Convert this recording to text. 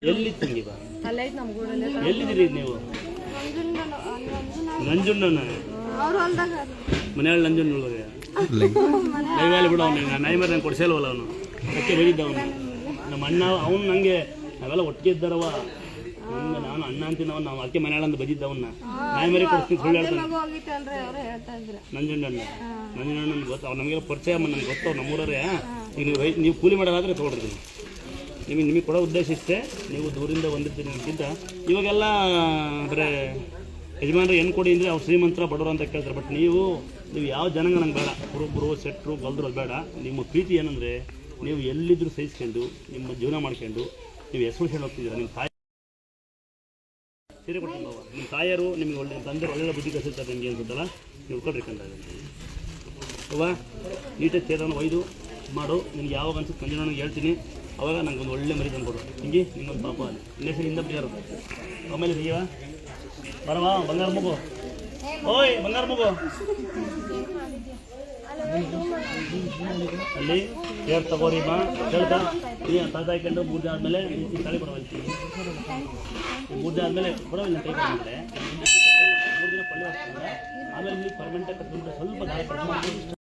ಎಲ್ಲಿ ತಂಗಿವ ಅಲ್ಲೇ ಐತೆ ನಮ್ಮ ಗೂಡಲ್ಲಿ. ಎಲ್ಲಿದ್ದೀರಿ ನೀವು? ನಂಜುಂಡನ ಮನೆಯಾಳ ನಂಜುಂಡ ಒಳಗೆ ನೈವೇಲಿ ಬಿಡು. ಅವನಿಗೆ ನಾಯಿ ಮರ ನಂಗೆ ಕೊಡ್ಸಲ್ವಲ್ಲ ಅವನು, ಅದಕ್ಕೆ ಬೆಳಿದ್ದ ಅವನು. ನಮ್ಮ ಅಣ್ಣ ಅವನು ನನಗೆ ನಾವೆಲ್ಲ ಒಟ್ಟಿಗೆ ಇದ್ದಾರವ. ನಾನು ಅಣ್ಣ ಅಂತೀನಿ, ಅವನು ನಾವು ಅಕ್ಕೆ ಮನೆಯಾಳ ಅಂತ ಬದಿದ್ದ ಅವನ್ನ. ನಾಯಿ ಮರಿ ಕೊಡಿಸ್ತೀನಿ ಸುಳ್ಳು ಹೇಳ್ತಾನೆ. ನಂಜುಂಡಣ್ಣ ನಂಜುಂಡಣ್ಣನ ಗೊತ್ತು, ಅವ್ರು ನಮಗೆಲ್ಲ ಪರಿಚಯ ನನಗೆ ಗೊತ್ತು. ಅವ್ರು ನಮ್ಮೂರೇ. ಈಗ ನೀವು ಕೂಲಿ ಮಾಡೋದಾದರೆ ತೊಗೊಳ್ತೀನಿ. ನಿಮಗೆ ಕೊಡೋ ಉದ್ದೇಶ ಇಷ್ಟೇ. ನೀವು ದೂರಿಂದ ಬಂದಿರ್ತೀರಿ ಅಂತಿದ್ದ. ಇವಾಗೆಲ್ಲ ಬರೇ ಯಜಮಾನ್ರು ಏನು ಕೊಡಿ ಅಂದರೆ ಅವ್ರು ಶ್ರೀಮಂತರ ಬಡವರು ಅಂತ ಕೇಳ್ತಾರೆ. ಬಟ್ ನೀವು ಯಾವ ಜನಾಂಗ ನಂಗೆ ಬೇಡ. ಕುರುಬರು, ಶೆಟ್ಟರು, ಬಲ್ದರು ಅದು ಬೇಡ. ನಿಮ್ಮ ಪ್ರೀತಿ ಏನಂದರೆ ನೀವು ಎಲ್ಲಿದ್ದರೂ ಸಹಿಸ್ಕೊಂಡು ನಿಮ್ಮ ಜೀವನ ಮಾಡ್ಕೊಂಡು ನೀವು ಹೆಸರು ಹೋಗ್ತಿದ್ದೀರ. ನಿಮ್ಮ ತಾಯಿ ಸೀರೆ ಕೊಡ್ತೀನಿ ಬಾವ. ನಿಮ್ಮ ತಾಯರು ನಿಮಗೆ ಒಳ್ಳೆ ತಂದೆ ಒಳ್ಳೆ ಬುದ್ಧಿ ಕಲಿಸ್ತಾರೆ ನಿಮಗೆ ಅನ್ಸುತ್ತಲ್ಲ. ನೀವು ಕೊಡ್ರಿಕಂದ ಅವ್ವ ನೀಟಾಗಿ ಸೇರನ್ನು ಒಯ್ದು ಮಾಡು. ನಿಮ್ಗೆ ಯಾವಾಗ ಅನ್ಸುತ್ತೆ ಮಂಜು ನನಗೆ ಹೇಳ್ತೀನಿ, ಅವಾಗ ನಂಗೆ ಒಂದು ಒಳ್ಳೆ ಮರಿ ತಂದ್ಕೊಡು. ಹಿಂಗೆ ನಿಮ್ಮೊಂದು ಪಾಪ ಅಲ್ಲಿ ಇಲ್ಲೇಸರಿಂದ ಪ್ರಿಯರು. ಆಮೇಲೆ ಸಿಗಿವಾ ಬರವಾ ಬಂಗಾರ ಮಗು. ಓಯ್ ಬಂಗಾರ ಮಗು ಅಲ್ಲಿ ಹೇರ್ ತಗೋರಿ ಬಾ ಹೇಳ್ತಾ ಈ ತಾತ ಹಾಕೊಂಡು 3 ದಿನ ಆದಮೇಲೆ ಈ ತಾಳಿ ಕೊಡವಲ್ತೀನಿ. 3 ದಿನ ಆದಮೇಲೆ ಕೊಡೋಲ್ಲ ಕೈ ಕೊಡ್ತಾರೆ. 3 ದಿನ ಪಳ್ಳಿ ಹಾಕ್ತಾರೆ. ಆಮೇಲೆ ಇಲ್ಲಿ ಪರ್ಮನೆಂಟಾಗಿ ಕಟ್ಬಿಟ್ಟು ಸ್ವಲ್ಪ ದಾಳಿ ಕಟ್ ಮಾಡಿ